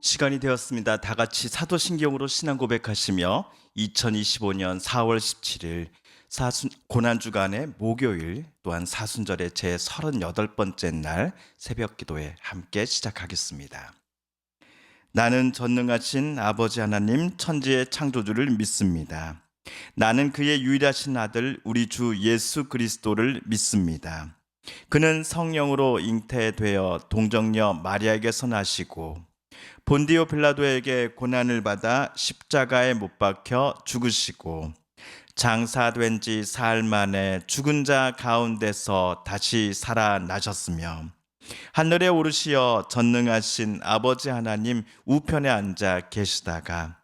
시간이 되었습니다. 다 같이 사도신경으로 신앙 고백하시며 2025년 4월 17일 고난주간의 목요일 또한 사순절의 제 38번째 날 새벽 기도에 함께 시작하겠습니다. 나는 전능하신 아버지 하나님 천지의 창조주를 믿습니다. 나는 그의 유일하신 아들 우리 주 예수 그리스도를 믿습니다. 그는 성령으로 잉태되어 동정녀 마리아에게서 나시고 본디오 빌라도에게 고난을 받아 십자가에 못 박혀 죽으시고 장사된 지 사흘 만에 죽은 자 가운데서 다시 살아나셨으며 하늘에 오르시어 전능하신 아버지 하나님 우편에 앉아 계시다가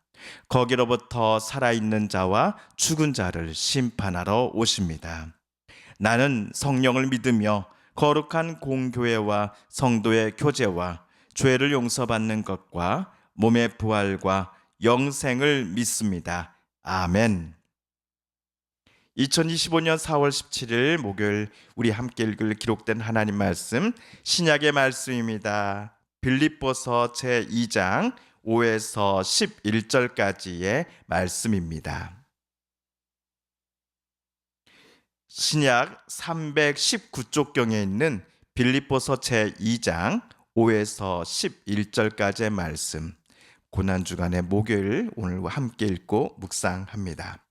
거기로부터 살아있는 자와 죽은 자를 심판하러 오십니다. 나는 성령을 믿으며 거룩한 공교회와 성도의 교제와 죄를 용서받는 것과 몸의 부활과 영생을 믿습니다. 아멘. 2025년 4월 17일 목요일 우리 함께 읽을 기록된 하나님 말씀 신약의 말씀입니다. 빌립보서 제2장 5에서 11절까지의 말씀입니다. 신약 319쪽경에 있는 빌립보서 제2장 5에서 11절까지의 말씀, 고난주간의 목요일 오늘 함께 읽고 묵상합니다.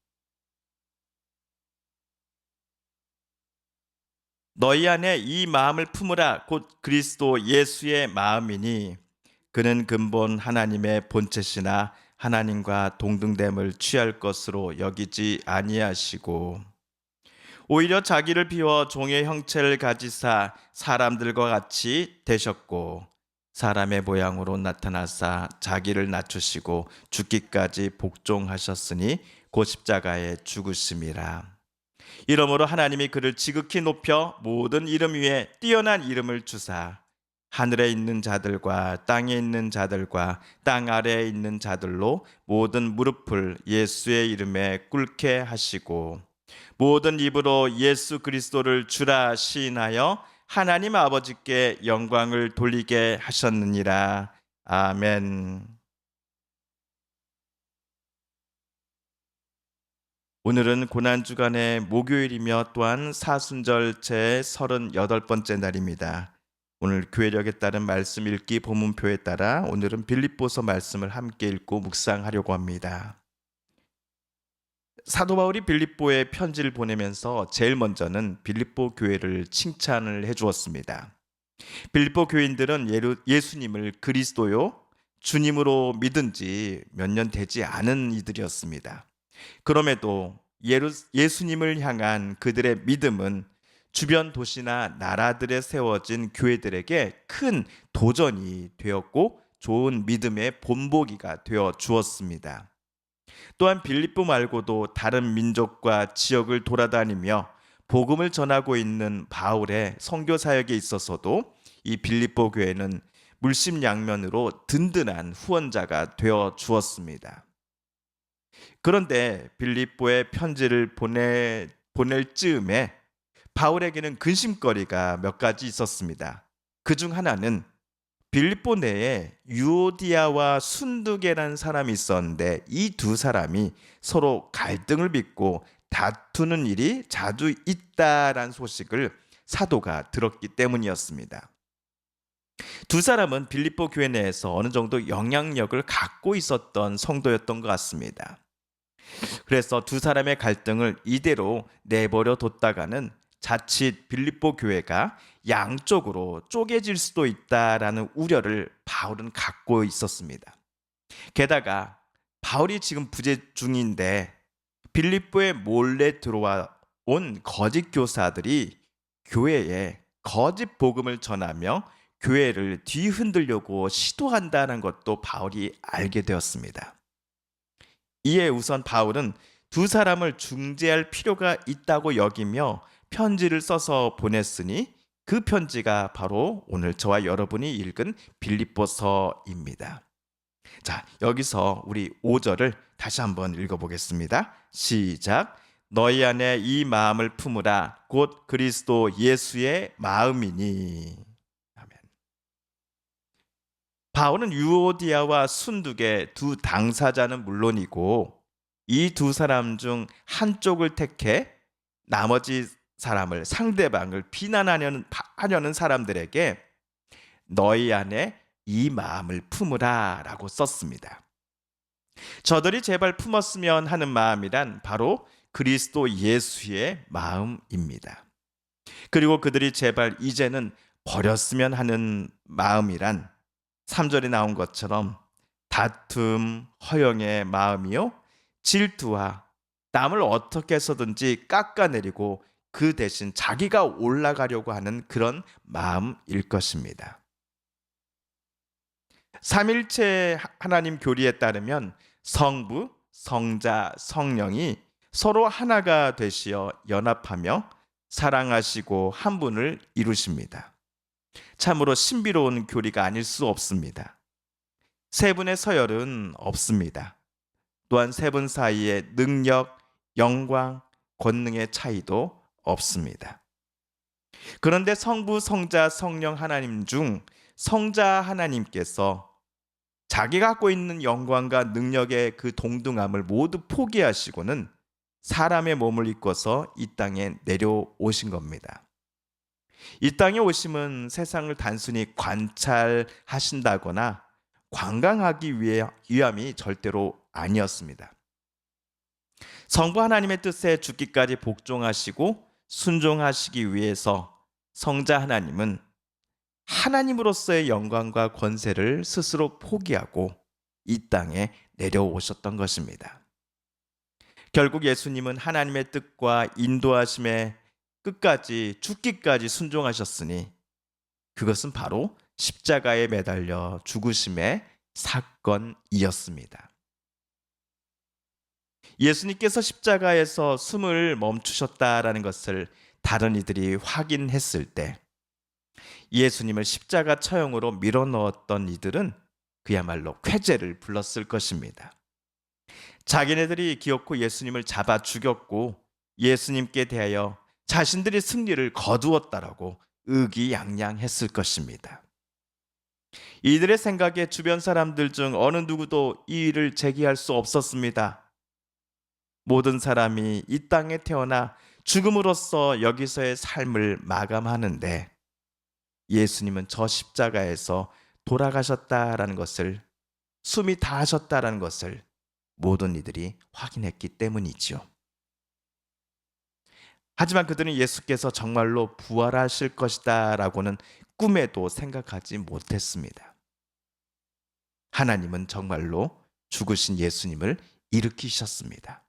너희 안에 이 마음을 품으라 곧 그리스도 예수의 마음이니 그는 근본 하나님의 본체시나 하나님과 동등됨을 취할 것으로 여기지 아니하시고 오히려 자기를 비워 종의 형체를 가지사 사람들과 같이 되셨고 사람의 모양으로 나타나사 자기를 낮추시고 죽기까지 복종하셨으니 곧 십자가에 죽으심이라. 이러므로 하나님이 그를 지극히 높여 모든 이름 위에 뛰어난 이름을 주사 하늘에 있는 자들과 땅에 있는 자들과 땅 아래에 있는 자들로 모든 무릎을 예수의 이름에 꿇게 하시고 모든 입으로 예수 그리스도를 주라 시인하여 하나님 아버지께 영광을 돌리게 하셨느니라. 아멘. 오늘은 고난주간의 목요일이며 또한 사순절 제 38번째 날입니다. 오늘 교회력에 따른 말씀 읽기 본문표에 따라 오늘은 빌립보서 말씀을 함께 읽고 묵상하려고 합니다. 사도 바울이 빌립보에 편지를 보내면서 제일 먼저는 빌립보 교회를 칭찬을 해주었습니다. 빌립보 교인들은 예수님을 그리스도요 주님으로 믿은 지 몇 년 되지 않은 이들이었습니다. 그럼에도 예수님을 향한 그들의 믿음은 주변 도시나 나라들에 세워진 교회들에게 큰 도전이 되었고 좋은 믿음의 본보기가 되어 주었습니다. 또한 빌립보 말고도 다른 민족과 지역을 돌아다니며 복음을 전하고 있는 바울의 선교 사역에 있어서도 이 빌립보 교회는 물심양면으로 든든한 후원자가 되어 주었습니다. 그런데 빌립보에 편지를 보낼 즈음에 바울에게는 근심거리가 몇 가지 있었습니다. 그중 하나는 빌립보 내에 유오디아와 순두계라는 사람이 있었는데 이 두 사람이 서로 갈등을 빚고 다투는 일이 자주 있다라는 소식을 사도가 들었기 때문이었습니다. 두 사람은 빌립보 교회 내에서 어느 정도 영향력을 갖고 있었던 성도였던 것 같습니다. 그래서 두 사람의 갈등을 이대로 내버려 뒀다가는 자칫 빌립보 교회가 양쪽으로 쪼개질 수도 있다라는 우려를 바울은 갖고 있었습니다. 게다가 바울이 지금 부재 중인데 빌립보에 몰래 들어와 온 거짓 교사들이 교회에 거짓 복음을 전하며 교회를 뒤흔들려고 시도한다는 것도 바울이 알게 되었습니다. 이에 우선 바울은 두 사람을 중재할 필요가 있다고 여기며 편지를 써서 보냈으니 그 편지가 바로 오늘 저와 여러분이 읽은 빌립보서입니다. 자, 여기서 우리 5절을 다시 한번 읽어보겠습니다. 시작. 너희 안에 이 마음을 품으라 곧 그리스도 예수의 마음이니. 아멘. 바울은 유오디아와 순두계 두 당사자는 물론이고 이 두 사람 중 한쪽을 택해 나머지 사람을 상대방을 비난하려는 사람들에게 너희 안에 이 마음을 품으라라고 썼습니다. 저들이 제발 품었으면 하는 마음이란 바로 그리스도 예수의 마음입니다. 그리고 그들이 제발 이제는 버렸으면 하는 마음이란 3절에 나온 것처럼 다툼, 허영의 마음이요, 질투와 남을 어떻게 해서든지 깎아내리고 그 대신 자기가 올라가려고 하는 그런 마음일 것입니다. 삼일체 하나님 교리에 따르면 성부, 성자, 성령이 서로 하나가 되시어 연합하며 사랑하시고 한 분을 이루십니다. 참으로 신비로운 교리가 아닐 수 없습니다. 세 분의 서열은 없습니다. 또한 세 분 사이에 능력, 영광, 권능의 차이도 없습니다. 그런데 성부, 성자, 성령 하나님 중 성자 하나님께서 자기가 갖고 있는 영광과 능력의 그 동등함을 모두 포기하시고는 사람의 몸을 입고서 이 땅에 내려오신 겁니다. 이 땅에 오심은 세상을 단순히 관찰하신다거나 관광하기 위함이 절대로 아니었습니다. 성부 하나님의 뜻에 죽기까지 복종하시고 순종하시기 위해서 성자 하나님은 하나님으로서의 영광과 권세를 스스로 포기하고 이 땅에 내려오셨던 것입니다. 결국 예수님은 하나님의 뜻과 인도하심에 끝까지 죽기까지 순종하셨으니 그것은 바로 십자가에 매달려 죽으심의 사건이었습니다. 예수님께서 십자가에서 숨을 멈추셨다라는 것을 다른 이들이 확인했을 때 예수님을 십자가 처형으로 밀어넣었던 이들은 그야말로 쾌재를 불렀을 것입니다. 자기네들이 기어코 예수님을 잡아 죽였고 예수님께 대하여 자신들이 승리를 거두었다라고 의기양양했을 것입니다. 이들의 생각에 주변 사람들 중 어느 누구도 이 일을 제기할 수 없었습니다. 모든 사람이 이 땅에 태어나 죽음으로써 여기서의 삶을 마감하는데 예수님은 저 십자가에서 돌아가셨다라는 것을, 숨이 다하셨다라는 것을 모든 이들이 확인했기 때문이지요. 하지만 그들은 예수께서 정말로 부활하실 것이다 라고는 꿈에도 생각하지 못했습니다. 하나님은 정말로 죽으신 예수님을 일으키셨습니다.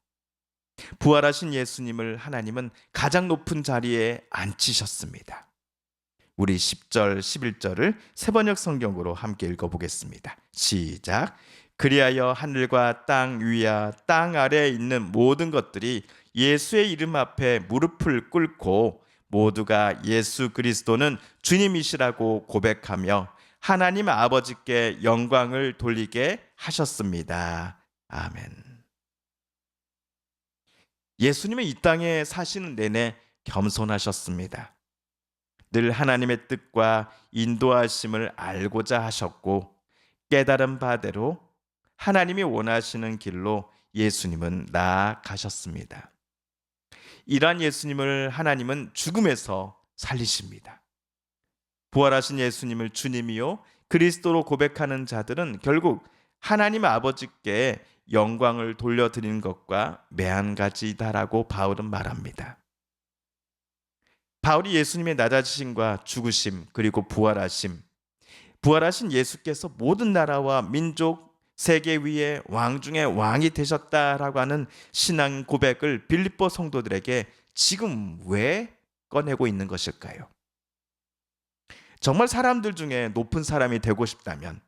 부활하신 예수님을 하나님은 가장 높은 자리에 앉히셨습니다. 우리 10절, 11절을 세번역 성경으로 함께 읽어보겠습니다. 시작. 그리하여 하늘과 땅 위와 땅 아래에 있는 모든 것들이 예수의 이름 앞에 무릎을 꿇고 모두가 예수 그리스도는 주님이시라고 고백하며 하나님 아버지께 영광을 돌리게 하셨습니다. 아멘. 예수님은 이 땅에 사시는 내내 겸손하셨습니다. 늘 하나님의 뜻과 인도하심을 알고자 하셨고 깨달은 바대로 하나님이 원하시는 길로 예수님은 나아가셨습니다. 이러한 예수님을 하나님은 죽음에서 살리십니다. 부활하신 예수님을 주님이요 그리스도로 고백하는 자들은 결국 하나님 아버지께 영광을 돌려드리는 것과 매한가지다라고 바울은 말합니다. 바울이 예수님의 낮아지심과 죽으심 그리고 부활하신 예수께서 모든 나라와 민족 세계 위에 왕 중에 왕이 되셨다라고 하는 신앙 고백을 빌립보 성도들에게 지금 왜 꺼내고 있는 것일까요? 정말 사람들 중에 높은 사람이 되고 싶다면,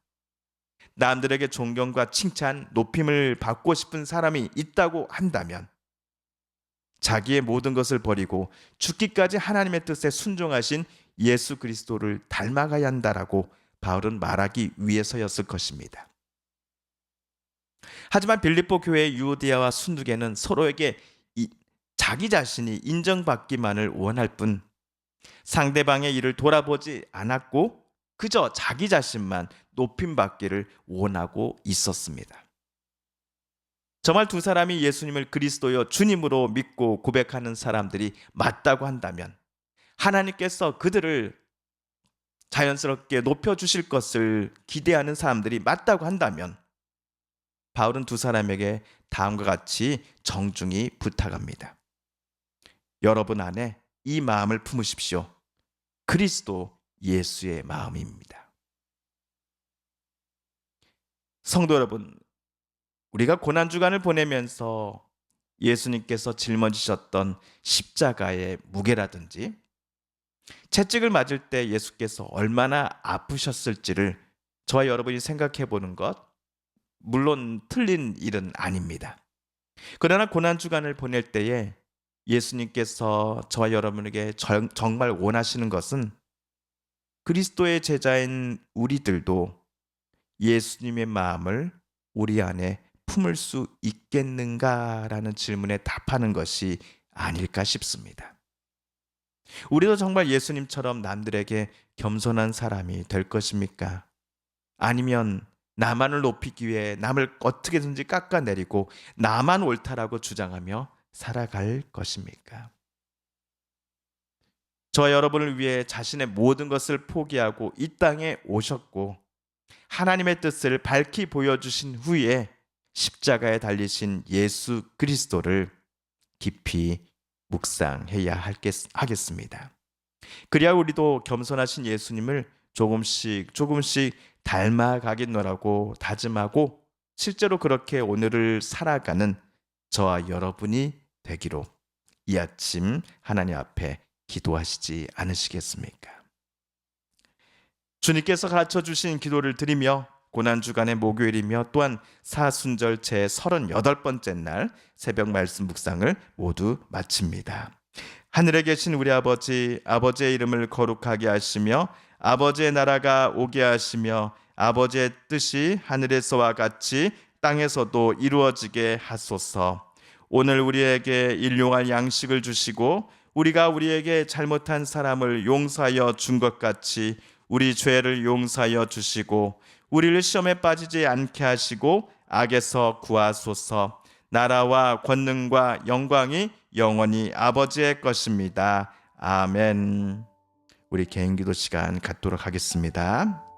남들에게 존경과 칭찬, 높임을 받고 싶은 사람이 있다고 한다면 자기의 모든 것을 버리고 죽기까지 하나님의 뜻에 순종하신 예수 그리스도를 닮아가야 한다라고 바울은 말하기 위해서였을 것입니다. 하지만 빌립보 교회의 유오디아와 순두계는 서로에게 자기 자신이 인정받기만을 원할 뿐 상대방의 일을 돌아보지 않았고 그저 자기 자신만 높임받기를 원하고 있었습니다. 정말 두 사람이 예수님을 그리스도여 주님으로 믿고 고백하는 사람들이 맞다고 한다면 하나님께서 그들을 자연스럽게 높여주실 것을 기대하는 사람들이 맞다고 한다면 바울은 두 사람에게 다음과 같이 정중히 부탁합니다. 여러분 안에 이 마음을 품으십시오. 그리스도 예수의 마음입니다. 성도 여러분, 우리가 고난주간을 보내면서 예수님께서 짊어지셨던 십자가의 무게라든지 채찍을 맞을 때 예수께서 얼마나 아프셨을지를 저와 여러분이 생각해 보는 것, 물론 틀린 일은 아닙니다. 그러나 고난주간을 보낼 때에 예수님께서 저와 여러분에게 정말 원하시는 것은 그리스도의 제자인 우리들도 예수님의 마음을 우리 안에 품을 수 있겠는가라는 질문에 답하는 것이 아닐까 싶습니다. 우리도 정말 예수님처럼 남들에게 겸손한 사람이 될 것입니까? 아니면 나만을 높이기 위해 남을 어떻게든지 깎아내리고 나만 옳다라고 주장하며 살아갈 것입니까? 저와 여러분을 위해 자신의 모든 것을 포기하고 이 땅에 오셨고 하나님의 뜻을 밝히 보여주신 후에 십자가에 달리신 예수 그리스도를 깊이 묵상해야 하겠습니다. 그래야 우리도 겸손하신 예수님을 조금씩 닮아가겠노라고 다짐하고 실제로 그렇게 오늘을 살아가는 저와 여러분이 되기로 이 아침 하나님 앞에 기도하시지 않으시겠습니까? 주님께서 가르쳐주신 기도를 드리며 고난주간의 목요일이며 또한 사순절 제 38번째 날 새벽 말씀 묵상을 모두 마칩니다. 하늘에 계신 우리 아버지, 아버지의 이름을 거룩하게 하시며 아버지의 나라가 오게 하시며 아버지의 뜻이 하늘에서와 같이 땅에서도 이루어지게 하소서. 오늘 우리에게 일용할 양식을 주시고 우리가 우리에게 잘못한 사람을 용서하여 준 것 같이 우리 죄를 용서하여 주시고 우리를 시험에 빠지지 않게 하시고 악에서 구하소서. 나라와 권능과 영광이 영원히 아버지의 것입니다. 아멘. 우리 개인기도 시간 갖도록 하겠습니다.